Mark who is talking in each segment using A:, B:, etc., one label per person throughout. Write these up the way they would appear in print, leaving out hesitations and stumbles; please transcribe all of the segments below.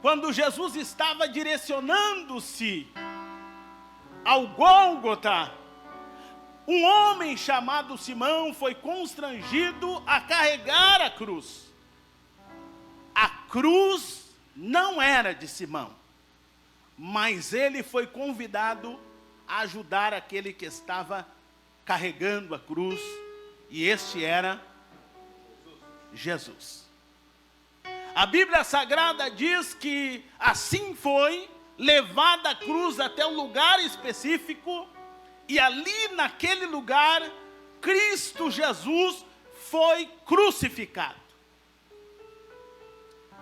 A: quando Jesus estava direcionando-se ao Gólgota, um homem chamado Simão foi constrangido a carregar a cruz. A cruz não era de Simão, mas ele foi convidado a ajudar aquele que estava carregando a cruz, e este era Jesus. A Bíblia Sagrada diz que assim foi levada a cruz até um lugar específico, e ali naquele lugar, Cristo Jesus foi crucificado.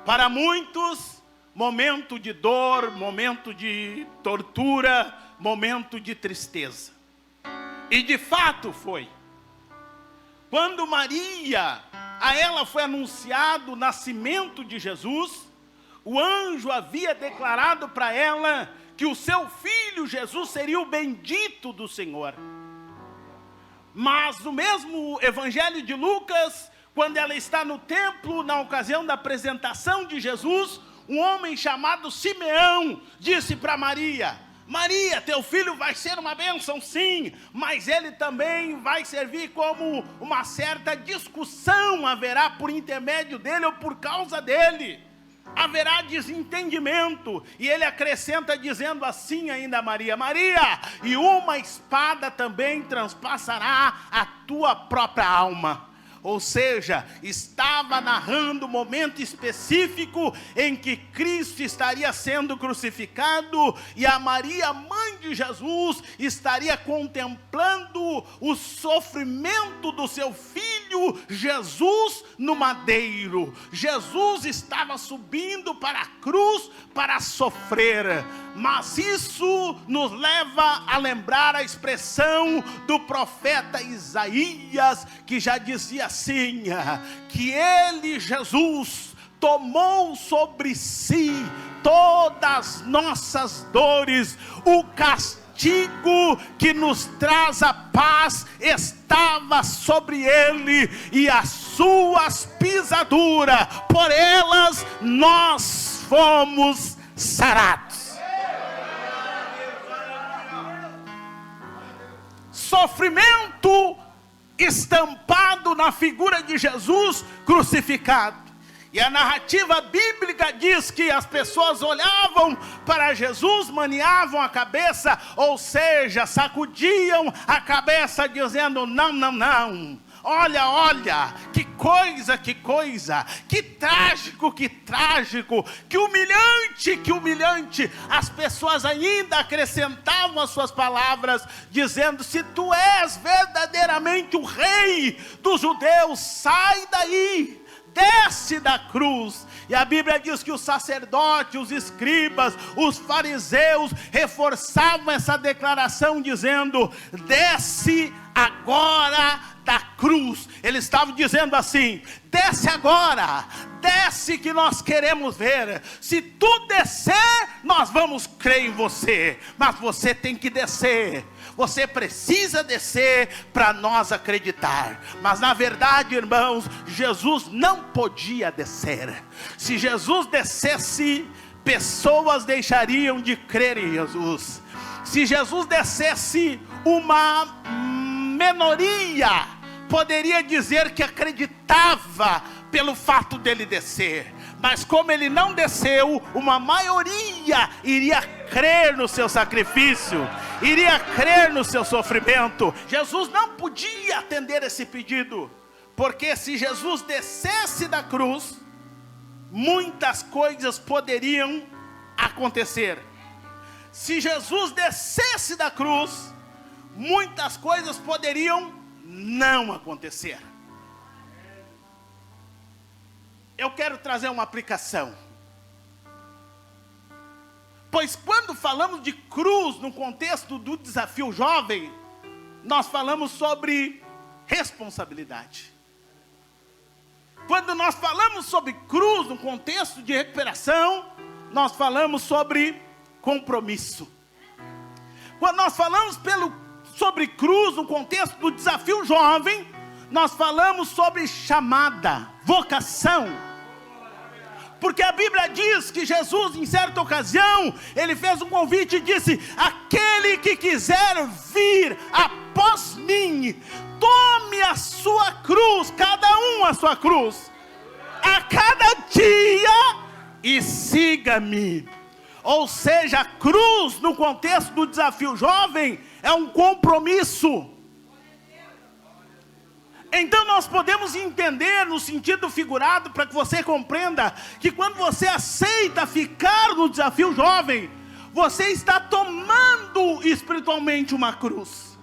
A: Para muitos, momento de dor, momento de tortura, momento de tristeza. E de fato foi. Quando Maria, a ela foi anunciado o nascimento de Jesus, o anjo havia declarado para ela que o seu filho Jesus seria o bendito do Senhor. Mas no mesmo Evangelho de Lucas, quando ela está no templo, na ocasião da apresentação de Jesus, um homem chamado Simeão disse para Maria: Maria, teu filho vai ser uma bênção, sim, mas ele também vai servir como uma certa discussão, haverá por intermédio dele ou por causa dele. Haverá desentendimento. E ele acrescenta dizendo assim ainda a Maria: Maria, e uma espada também transpassará a tua própria alma. Ou seja, estava narrando o momento específico em que Cristo estaria sendo crucificado, e a Maria, mãe de Jesus, estaria contemplando o sofrimento do seu filho Jesus no madeiro. Jesus estava subindo para a cruz para sofrer. Mas isso nos leva a lembrar a expressão do profeta Isaías, que já dizia assim, que ele, Jesus, tomou sobre si todas as nossas dores, o castigo que nos traz a paz estava sobre ele, e as suas pisaduras, por elas nós fomos sarados. Sofrimento estampado na figura de Jesus crucificado. E a narrativa bíblica diz que as pessoas olhavam para Jesus, maniavam a cabeça, ou seja, sacudiam a cabeça dizendo: não, não, não. Olha, olha, que coisa, que trágico, que humilhante. As pessoas ainda acrescentavam as suas palavras, dizendo: se tu és verdadeiramente o rei dos judeus, sai daí, desce da cruz. E a Bíblia diz que os sacerdotes, os escribas, os fariseus reforçavam essa declaração dizendo: desce agora da cruz. Eles estavam dizendo assim: desce agora, desce que nós queremos ver. Se tu descer, nós vamos crer em você, mas você tem que descer. Você precisa descer para nós acreditar. Mas na verdade, irmãos, Jesus não podia descer. Se Jesus descesse, pessoas deixariam de crer em Jesus. Se Jesus descesse, uma minoria poderia dizer que acreditava pelo fato dele descer. Mas como ele não desceu, uma maioria iria crer no seu sacrifício, iria crer no seu sofrimento. Jesus não podia atender esse pedido, porque se Jesus descesse da cruz, muitas coisas poderiam acontecer. Se Jesus descesse da cruz, muitas coisas poderiam não acontecer. Eu quero trazer uma aplicação. Pois quando falamos de cruz no contexto do desafio jovem, nós falamos sobre responsabilidade. Quando nós falamos sobre cruz no contexto de recuperação, nós falamos sobre compromisso. Quando nós falamos sobre cruz no contexto do desafio jovem, nós falamos sobre chamada, vocação. Porque a Bíblia diz que Jesus, em certa ocasião, ele fez um convite e disse: aquele que quiser vir após mim, tome a sua cruz, cada um a sua cruz, a cada dia, e siga-me. Ou seja, a cruz, no contexto do desafio jovem, é um compromisso. Então nós podemos entender no sentido figurado, para que você compreenda, que quando você aceita ficar no desafio jovem, você está tomando espiritualmente uma cruz.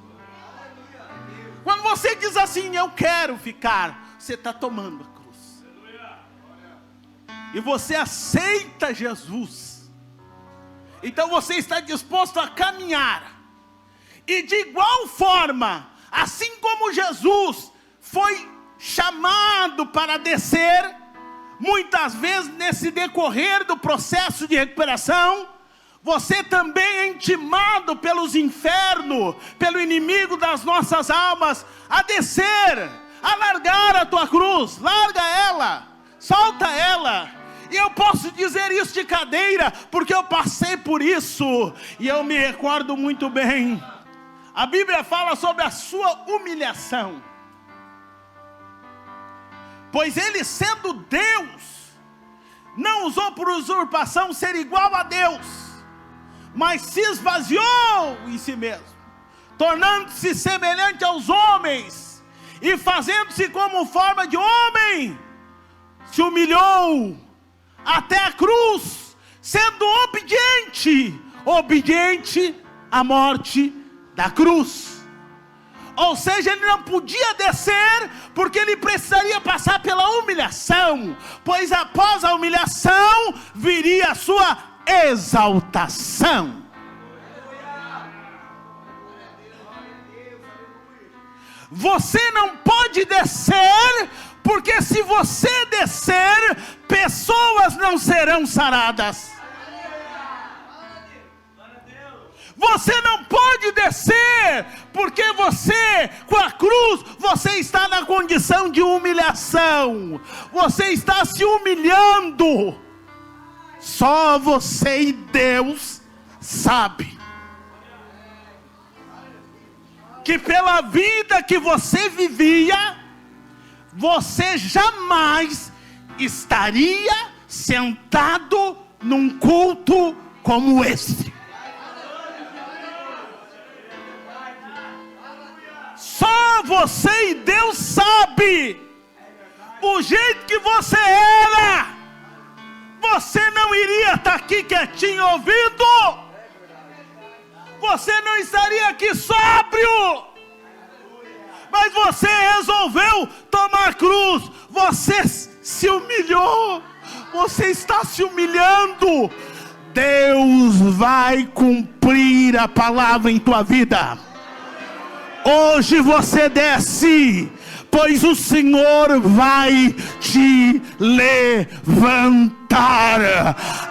A: Quando você diz assim: eu quero ficar, você está tomando a cruz. E você aceita Jesus. Então você está disposto a caminhar. E de igual forma, assim como Jesus foi chamado para descer, muitas vezes nesse decorrer do processo de recuperação, você também é intimado pelos infernos, pelo inimigo das nossas almas, a descer, a largar a tua cruz. Larga ela, solta ela. E eu posso dizer isso de cadeira, porque eu passei por isso, e eu me recordo muito bem. A Bíblia fala sobre a sua humilhação. Pois ele, sendo Deus, não usou por usurpação ser igual a Deus, mas se esvaziou em si mesmo, tornando-se semelhante aos homens, e fazendo-se como forma de homem, se humilhou até a cruz, sendo obediente à morte da cruz. Ou seja, ele não podia descer, porque ele precisaria passar pela humilhação, pois após a humilhação viria a sua exaltação. Você não pode descer, porque se você descer, pessoas não serão saradas. Você não pode descer, porque você, com a cruz, você está na condição de humilhação. Você está se humilhando. Só você e Deus sabe que pela vida que você vivia, você jamais estaria sentado num culto como esse. Só você e Deus sabe o jeito que você era. Você não iria estar aqui quietinho ouvindo. Você não estaria aqui sóbrio. Mas você resolveu tomar cruz. Você se humilhou. Você está se humilhando. Deus vai cumprir a palavra em tua vida. Hoje você desce, pois o Senhor vai te levantar.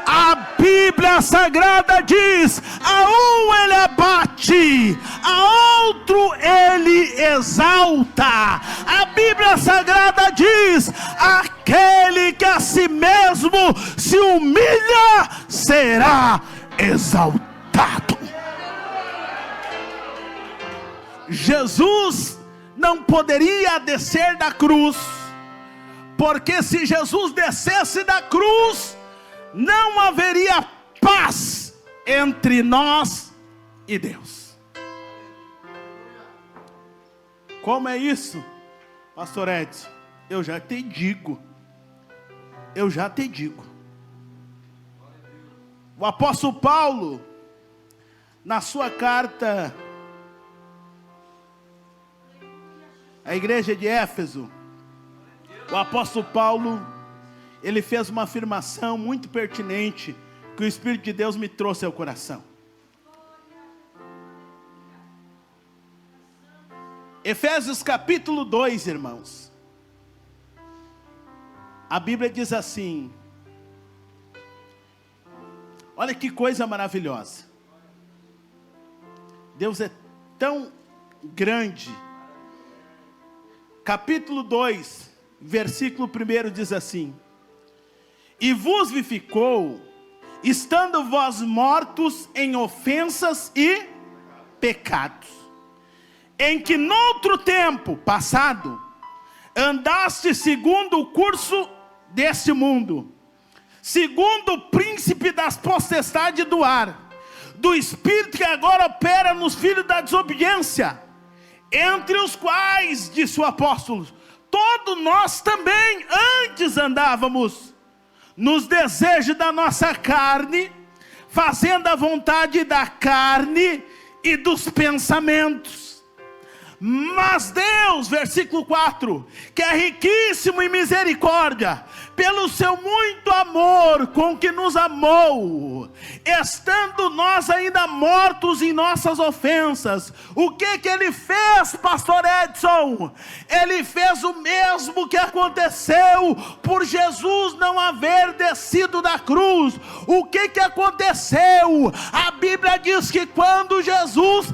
A: A Bíblia Sagrada diz: a um ele abate, a outro ele exalta. A Bíblia Sagrada diz: aquele que a si mesmo se humilha será exaltado. Jesus não poderia descer da cruz, porque se Jesus descesse da cruz, não haveria paz entre nós e Deus. Como é isso, pastor Edson? Eu já te digo. O apóstolo Paulo, na sua carta à igreja de Éfeso, o apóstolo Paulo, ele fez uma afirmação muito pertinente, que o Espírito de Deus me trouxe ao coração. Efésios capítulo 2, irmãos. A Bíblia diz assim, olha que coisa maravilhosa. Deus é tão grande. Capítulo 2, versículo 1 diz assim: e vos vivificou, estando vós mortos em ofensas e pecados, em que noutro tempo passado andaste segundo o curso deste mundo, segundo o príncipe das potestades do ar, do espírito que agora opera nos filhos da desobediência, entre os quais, disse o apóstolo, todos nós também antes andávamos nos desejos da nossa carne, fazendo a vontade da carne e dos pensamentos. Mas Deus, versículo 4, que é riquíssimo em misericórdia, pelo seu muito amor com que nos amou, estando nós ainda mortos em nossas ofensas, o que Ele fez, pastor Edson? Ele fez o mesmo que aconteceu por Jesus não haver descido da cruz. O que aconteceu? A Bíblia diz que quando Jesus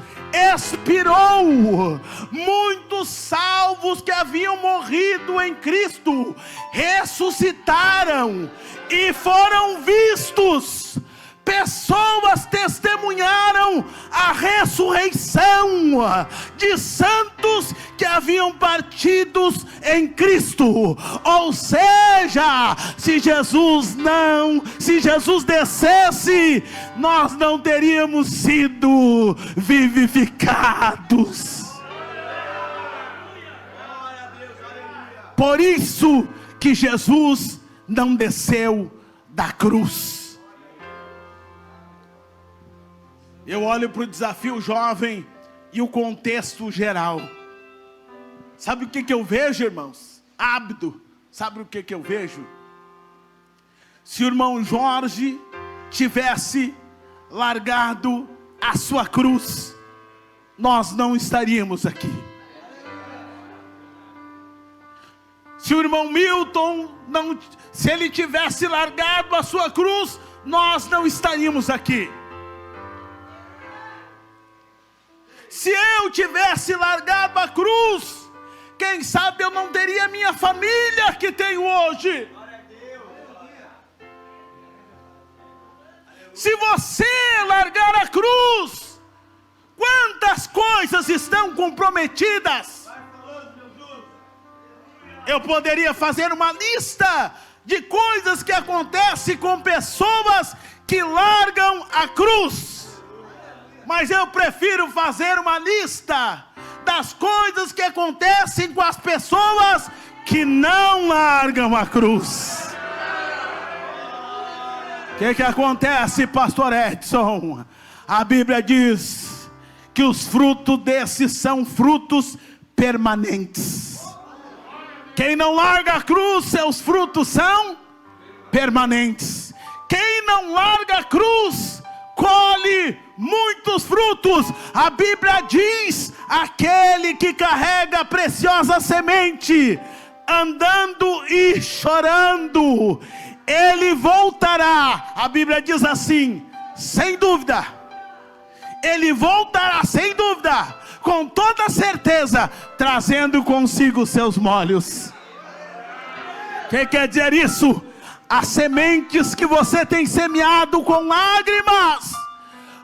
A: expirou, muitos salvos que haviam morrido em Cristo ressuscitaram e foram vistos. Pessoas testemunharam a ressurreição de santos que haviam partidos em Cristo. Ou seja, se Jesus descesse, nós não teríamos sido vivificados. Por isso que Jesus não desceu da cruz. Eu olho para o desafio jovem e o contexto geral. Sabe o que eu vejo, irmãos? Ábdo, sabe o que eu vejo? Se o irmão Jorge tivesse largado a sua cruz, nós não estaríamos aqui. Se o irmão Milton, se ele tivesse largado a sua cruz, nós não estaríamos aqui. Se eu tivesse largado a cruz, quem sabe eu não teria a minha família que tenho hoje. Se você largar a cruz, quantas coisas estão comprometidas? Eu poderia fazer uma lista de coisas que acontecem com pessoas que largam a cruz. Mas eu prefiro fazer uma lista das coisas que acontecem com as pessoas que não largam a cruz. O que acontece, pastor Edson? A Bíblia diz que os frutos desses são frutos permanentes. Quem não larga a cruz, seus frutos são permanentes. Quem não larga a cruz, colhe muitos frutos. A Bíblia diz: aquele que carrega a preciosa semente, andando e chorando, ele voltará. A Bíblia diz assim, sem dúvida, ele voltará sem dúvida, com toda certeza, trazendo consigo seus molhos. O que quer dizer isso? As sementes que você tem semeado com lágrimas,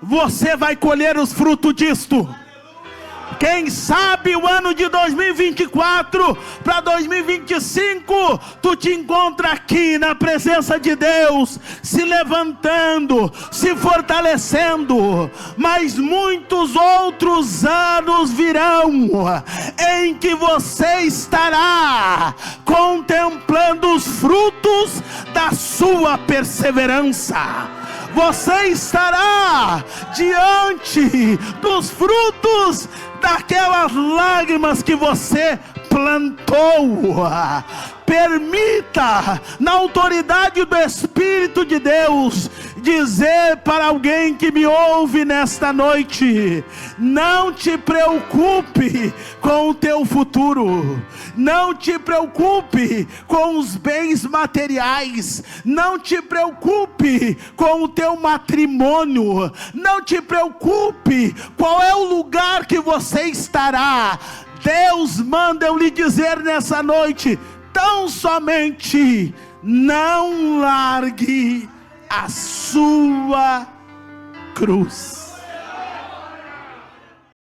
A: você vai colher os frutos disto. Quem sabe o ano de 2024 para 2025, tu te encontra aqui na presença de Deus, se levantando, se fortalecendo. Mas muitos outros anos virão, em que você estará contemplando os frutos da sua perseverança. Você estará diante dos frutos daquelas lágrimas que você plantou. Permita, na autoridade do Espírito de Deus, dizer para alguém que me ouve nesta noite: não te preocupe com o teu futuro, não te preocupe com os bens materiais, não te preocupe com o teu matrimônio, não te preocupe qual é o lugar que você estará. Deus manda eu lhe dizer nessa noite: tão somente não largue a sua cruz.